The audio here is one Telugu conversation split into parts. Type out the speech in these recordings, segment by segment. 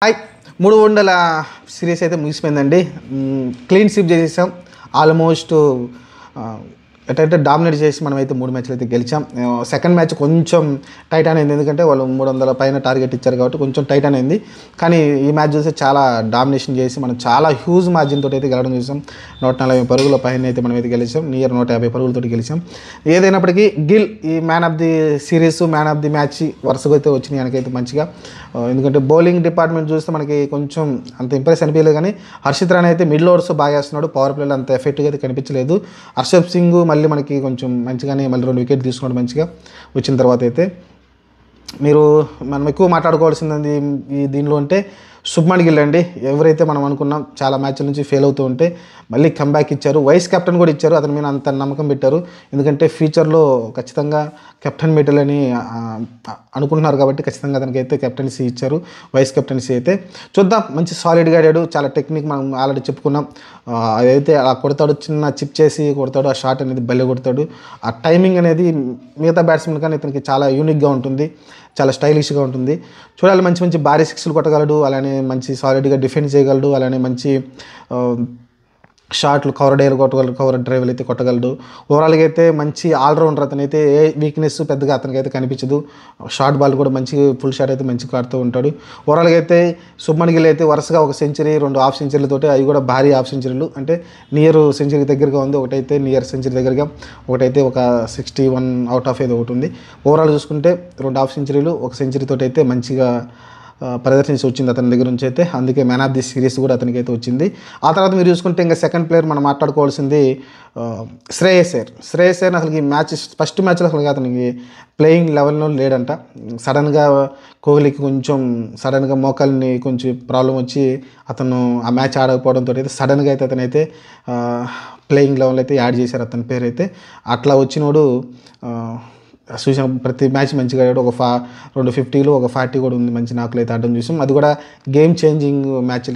హాయ్ 300 సిరీస్ అయితే ముగిసిపోయిందండి. క్లీన్ స్వీప్ చేసేసాం. ఆల్మోస్ట్ ఎట్లయితే డామినేట్ చేసి మనమైతే 3 మ్యాచ్లు అయితే గెలిచాం. సెకండ్ మ్యాచ్ కొంచెం టైట్ అనేది, ఎందుకంటే వాళ్ళు 300 పైన టార్గెట్ ఇచ్చారు కాబట్టి కొంచెం టైట్ అనేది. కానీ ఈ మ్యాచ్ చూస్తే చాలా డామినేషన్ చేసి మనం చాలా హ్యూజ్ మార్జిన్ తోటి అయితే గెలవడం చూసాం. 140 పరుగుల పైన అయితే మనం అయితే గెలిచాం. నియర్ 150 పరుగులతో గెలిచాం. ఏదైనప్పటికీ గిల్ ఈ man of the series, man of the match వరుసగా అయితే వచ్చినాయి ఆయనకైతే మంచిగా. ఎందుకంటే బౌలింగ్ డిపార్ట్మెంట్ చూస్తే మనకి కొంచెం అంత ఇంప్రెస్ అనిపించలేదు. కానీ హర్షిత్ రాణా అయితే మిడిల్ ఓవర్స్ బాగా వేస్తున్నాడు. పవర్ ప్లేలో అంత ఎఫెక్ట్గా అయితే కనిపించలేదు. హర్షద్ సింగ్ మళ్ళీ మనకి కొంచెం మంచిగానే మళ్ళీ 2 వికెట్ తీసుకున్నాడు మంచిగా. వచ్చిన తర్వాత అయితే మనం ఎక్కువ మాట్లాడుకోవాల్సింది ఈ దీనిలో అంటే శుభ్మన్ గిల్ అండి. ఎవరైతే మనం అనుకున్నాం చాలా మ్యాచ్ల నుంచి ఫెయిల్ అవుతూ ఉంటే మళ్ళీ కంబ్యాక్ ఇచ్చారు. వైస్ కెప్టెన్ కూడా ఇచ్చారు. అతని మీద అంత నమ్మకం పెట్టారు. ఎందుకంటే ఫ్యూచర్లో ఖచ్చితంగా కెప్టెన్ మెటీరియల్ అనుకుంటున్నారు కాబట్టి ఖచ్చితంగా అతనికి అయితే కెప్టెన్సీ ఇచ్చారు. వైస్ కెప్టెన్సీ అయితే చూద్దాం. మంచి సాలిడ్గా ఆడాడు. చాలా టెక్నిక్ మనం ఆల్రెడీ చెప్పుకున్నాం. అదైతే అలా కొడతాడు, చిన్న చిప్ చేసి కొడతాడు. ఆ షాట్ అనేది భలే కొడతాడు. ఆ టైమింగ్ అనేది మిగతా బ్యాట్స్మెన్ కానీ ఇతనికి చాలా యూనిక్గా ఉంటుంది, చాలా స్టైలిష్గా ఉంటుంది. చూడాలి. మంచి మంచి భారీ సిక్స్లు కొట్టగలడు, అలానే మంచి సాలిడ్గా డిఫెండ్ చేయగలడు, అలానే మంచి షాట్లు కవర్ డ్రైవ్లు కొట్టగలడు, కవర్ డ్రైవ్లు అయితే కొట్టగలడు. ఓవరాల్గా అయితే మంచి ఆల్రౌండర్. అతనైతే ఏ వీక్నెస్ పెద్దగా అతనికి అయితే కనిపించదు. షార్ట్ బాల్ కూడా మంచి ఫుల్ షాట్ అయితే మంచి ఆడుతూ ఉంటాడు. ఓవరాల్గా అయితే శుభ్మన్ గిల్ అయితే వరుసగా 1 సెంచరీ, 2 హాఫ్ సెంచరీలతోటి, అవి కూడా భారీ హాఫ్ సెంచరీలు. అంటే నియర్ సెంచరీ దగ్గరగా ఉంది. ఒకటైతే నియర్ సెంచరీ దగ్గరగా, ఒకటైతే ఒక 61 అవుట్ ఆఫ్ ఏదో ఒకటి ఉంది. ఓవరాల్ చూసుకుంటే 2 హాఫ్ సెంచరీలు, 1 సెంచరీతో అయితే మంచిగా ప్రదర్శించి వచ్చింది అతని దగ్గర నుంచి అయితే. అందుకే మ్యాన్ ఆఫ్ ది సిరీస్ కూడా అతనికి అయితే వచ్చింది. ఆ తర్వాత మీరు చూసుకుంటే ఇంకా సెకండ్ ప్లేయర్ మనం మాట్లాడుకోవాల్సింది శ్రేయస్ అయ్యర్. శ్రేయస్ అయ్యర్ అసలు ఈ మ్యాచ్ ఫస్ట్ మ్యాచ్లో అసలు అతనికి ప్లేయింగ్ లెవెల్లో లేడంట. సడన్గా కోహ్లీకి కొంచెం సడన్గా మోకాల్ని కొంచెం ప్రాబ్లం వచ్చి అతను ఆ మ్యాచ్ ఆడకపోవడంతో అయితే సడన్గా అయితే అతనైతే ప్లేయింగ్ లెవెల్ అయితే యాడ్ చేశారు అతని పేరు అయితే. అట్లా వచ్చినోడు చూసాం. ప్రతి మ్యాచ్ మంచిగా ఆడాడు. ఒక 250లు, ఒక 40 కూడా ఉంది. మంచి నాకులు అయితే ఆడడం చూసాం. అది కూడా గేమ్ చేంజింగ్ మ్యాచ్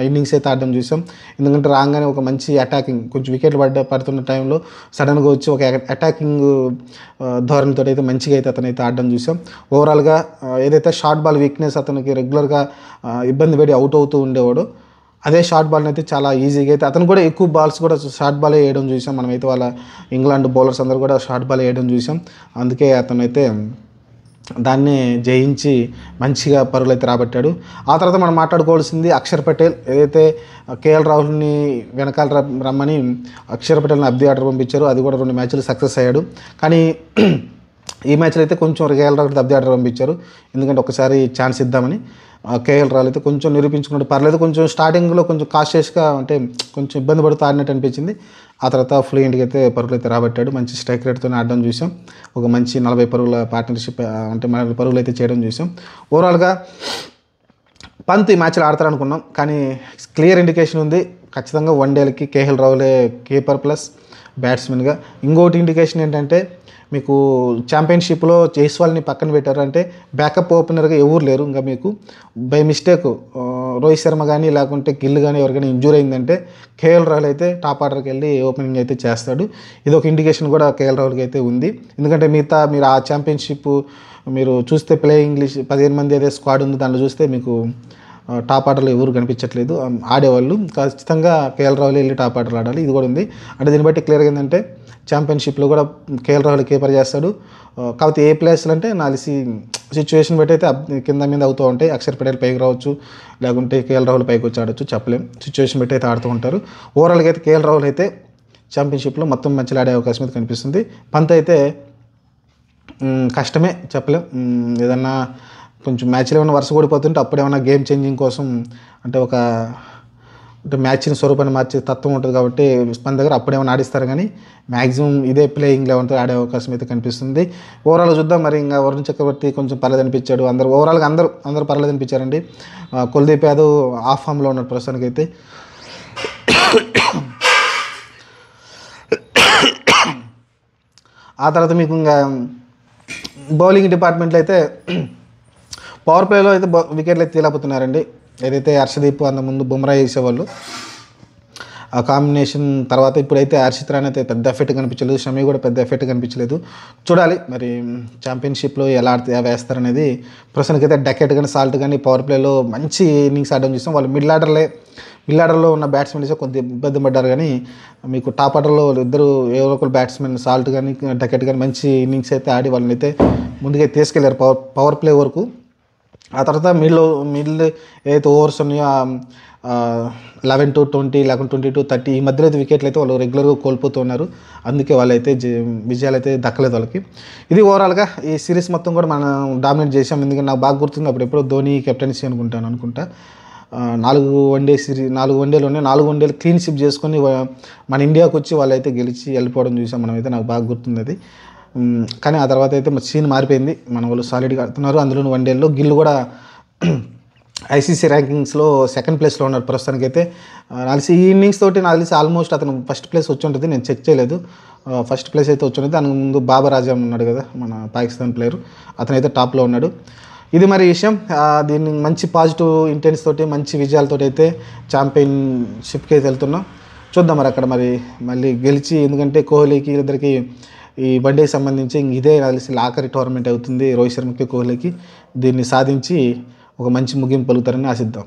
ఇన్నింగ్స్ అయితే ఆడడం చూసాం. ఎందుకంటే రాగానే ఒక మంచి అటాకింగ్, కొంచెం వికెట్లు పడుతున్న టైంలో సడన్గా వచ్చి ఒక అటాకింగ్ ధోరణితో అయితే మంచిగా అయితే అతనైతే ఆడడం చూసాం. ఓవరాల్గా ఏదైతే షార్ట్ బాల్ వీక్నెస్ అతనికి రెగ్యులర్గా ఇబ్బంది పడి అవుట్ అవుతూ ఉండేవాడు, అదే షార్ట్ బాల్ని అయితే చాలా ఈజీగా అయితే అతను కూడా ఎక్కువ బాల్స్ కూడా షార్ట్ బాలే వేయడం చూసాం. మనమైతే వాళ్ళ ఇంగ్లాండ్ బౌలర్స్ అందరూ కూడా షార్ట్ బాల్ వేయడం చూసాం. అందుకే అతనైతే దాన్ని జయించి మంచిగా పరుగులు అయితే రాబట్టాడు. ఆ తర్వాత మనం మాట్లాడుకోవాల్సింది అక్షర్ పటేల్. ఏదైతే కేఎల్ రాహుల్ని వెనకాల రమ్మని అక్షర్ పటేల్ని అబ్ది ఆర్డర్ పంపించారు. అది కూడా 2 మ్యాచ్లు సక్సెస్ అయ్యాడు. కానీ ఈ మ్యాచ్లో అయితే కొంచెం కేఎల్ రాహుల్ అబ్ది ఆర్డర్ పంపించారు. ఎందుకంటే ఒకసారి ఛాన్స్ ఇద్దామని. కేఎల్ రాహుల్ అయితే కొంచెం నిరూపించుకున్నట్టు పర్లేదు. కొంచెం స్టార్టింగ్లో కొంచెం కాషియస్గా అంటే కొంచెం ఇబ్బంది పడుతూ ఆడినట్టు అనిపించింది. ఆ తర్వాత ఫ్లూయెంట్గా అయితే పరుగులు అయితే రాబట్టాడు. మంచి స్ట్రైక్ రేట్తో ఆడడం చూసాం. ఒక మంచి 40 పరుగుల పార్ట్నర్షిప్ అంటే 40 పరుగులు అయితే చేయడం చూసాం. ఓవరాల్గా పంత్ ఈ మ్యాచ్లో ఆడతారనుకున్నాం, కానీ క్లియర్ ఇండికేషన్ ఉంది ఖచ్చితంగా వన్డేలకి కేఎల్ రాహులే కీపర్ ప్లస్ బ్యాట్స్మెన్గా. ఇంకోటి ఇండికేషన్ ఏంటంటే మీకు ఛాంపియన్షిప్లో జైస్వాల్ని పక్కన పెట్టారు అంటే బ్యాకప్ ఓపెనర్గా ఎవరు లేరు. ఇంకా మీకు బై మిస్టేక్ రోహిత్ శర్మ కానీ లేకుంటే గిల్ కానీ ఎవరికైనా ఇంజూర్ అయిందంటే కేఎల్ రాహుల్ అయితే టాప్ ఆర్డర్కి వెళ్ళి ఓపెనింగ్ అయితే చేస్తాడు. ఇది ఒక ఇండికేషన్ కూడా కేఎల్ రాహుల్కి అయితే ఉంది. ఎందుకంటే మీరు ఆ ఛాంపియన్షిప్ మీరు చూస్తే ఇంగ్లీష్ 15 మంది ఏదైతే స్క్వాడ్ ఉంది దాంట్లో చూస్తే మీకు టాప్ ఆర్డర్లో ఎవరు కనిపించట్లేదు ఆడేవాళ్ళు. ఖచ్చితంగా కేఎల్ రాహుల్ వెళ్ళి టాప్ ఆర్డర్లు ఆడాలి. ఇది కూడా ఉంది. అంటే దీన్ని బట్టి క్లియర్గా ఏంటంటే ఛాంపియన్షిప్లో కూడా కేఎల్ రాహుల్ కీపర్ చేస్తాడు. కాకపోతే ఏ ప్లేస్లు అంటే నాలిసి సిచ్యువేషన్ బట్టి అయితే కింద మీద అవుతూ ఉంటాయి. అక్షర్ పటేల్ పైకి రావచ్చు, లేకుంటే కేఎల్ రాహుల్ పైకి వచ్చి ఆడవచ్చు, చెప్పలేం. సిచ్యువేషన్ బట్టి అయితే ఆడుతూ ఉంటారు. ఓవరాల్గా అయితే కేఎల్ రాహుల్ అయితే ఛాంపియన్షిప్లో మొత్తం మంచిగా ఆడే అవకాశం అయితే కనిపిస్తుంది. పంత్ అయితే కష్టమే, చెప్పలేం. ఏదన్నా కొంచెం మ్యాచ్లో ఏమైనా వరుస ఓడిపోతుంటే అప్పుడేమన్నా గేమ్ చేంజింగ్ కోసం అంటే అంటే మ్యాచ్ని స్వరూపాన్ని మార్చే తత్వం ఉంటుంది కాబట్టి మన దగ్గర అప్పుడేమైనా ఆడిస్తారు. కానీ మ్యాక్సిమం ఇదే ప్లేయింగ్ లెవెన్తో ఆడే అవకాశం అయితే కనిపిస్తుంది. ఓవరాల్గా చూద్దాం. మరి ఇంకా వరుణ్ చక్రవర్తి కొంచెం పర్లేదు అనిపించాడు. ఓవరాల్గా అందరూ పర్లేదు అనిపించారండి. కుల్దీప్ యాదవ్ ఆఫ్ ఫామ్లో ఉన్నాడు ప్రస్తుతానికి అయితే. ఆ తర్వాత మీకు ఇంకా బౌలింగ్ డిపార్ట్మెంట్లో అయితే పవర్ ప్లేలో అయితే వికెట్లు అయితే తీయలేకపోతున్నారండి. ఏదైతే హర్షదీప్ అంతకుముందు బుమ్రా వేసేవాళ్ళు ఆ కాంబినేషన్ తర్వాత ఇప్పుడైతే హర్షిత్ రాణా అయితే పెద్ద ఎఫెక్ట్ కనిపించలేదు, షమి కూడా పెద్ద ఎఫెక్ట్ కనిపించలేదు. చూడాలి మరి ఛాంపియన్షిప్లో ఎలా వేస్తారనేది. ప్రస్తుతానికైతే డకెట్ కానీ సాల్ట్ కానీ పవర్ ప్లేలో మంచి ఇన్నింగ్స్ ఆడడం చూస్తాం. వాళ్ళు మిడిల్ ఆర్డర్లో ఉన్న బ్యాట్స్మెన్స్ కొద్దిగా ఇబ్బంది పడ్డారు, కానీ మీకు టాప్ ఆర్డర్లో ఇద్దరు ఎవరో ఒకరు బ్యాట్స్మెన్ సాల్ట్ కానీ డకెట్ కానీ మంచి ఇన్నింగ్స్ అయితే ఆడి వాళ్ళని అయితే ముందుగా తీసుకెళ్లారు పవర్ ప్లే వరకు. ఆ తర్వాత మిడిల్ ఏదైతే ఓవర్స్ ఉన్నాయో 11 to 20 లేకుంటే 20 to 30 ఈ మధ్యలో అయితే వికెట్లు అయితే వాళ్ళు రెగ్యులర్గా కోల్పోతున్నారు. అందుకే వాళ్ళైతే విజయాలు అయితే దక్కలేదు వాళ్ళకి. ఇది ఓవరాల్గా ఈ సిరీస్ మొత్తం కూడా మనం డామినేట్ చేసాం. ఎందుకంటే నాకు బాగా గుర్తుంది, అప్పుడు ఎప్పుడో ధోని కెప్టెన్సీ అనుకుంటా 4 వన్డే సిరీస్ 4 వన్డేలోనే 4 వన్డేలు క్లీన్ షిప్ చేసుకొని మన ఇండియాకి వచ్చి వాళ్ళైతే గెలిచి వెళ్ళిపోవడం చూసాం మనమైతే. నాకు బాగా గుర్తుంది అది. కానీ ఆ తర్వాత అయితే సీన్ మారిపోయింది, మన వాళ్ళు సాలిడ్గా ఆడుతున్నారు. అందులో వన్డేల్లో గిల్ కూడా ఐసీసీ ర్యాంకింగ్స్లో సెకండ్ ప్లేస్లో ఉన్నారు ప్రస్తుతానికైతే. ఈ ఇన్నింగ్స్ తోటి నాకు తెలిసి ఆల్మోస్ట్ అతను ఫస్ట్ ప్లేస్ వచ్చి ఉంటుంది, నేను చెక్ చేయలేదు. ఫస్ట్ ప్లేస్ అయితే వచ్చి ఉంటుంది. దానికి ముందు బాబర్ ఆజమ్ ఉన్నాడు కదా, మన పాకిస్తాన్ ప్లేయర్, అతనైతే టాప్లో ఉన్నాడు. ఇది మరి విషయం. దీన్ని మంచి పాజిటివ్ ఇంటెన్స్ తోటి మంచి విజయాలతోటి అయితే ఛాంపియన్షిప్కి అయితే వెళ్తున్నాం. చూద్దాం మరి అక్కడ మరి మళ్ళీ గెలిచి, ఎందుకంటే కోహ్లీకి ఇద్దరికి ఈ వన్డేకి సంబంధించి ఇదే కలిసి ఆఖరి టోర్నమెంట్ అవుతుంది రోహిత్ శర్మకి కోహ్లీకి. దీన్ని సాధించి ఒక మంచి ముగింపు పలుకుతారని ఆశిద్దాం.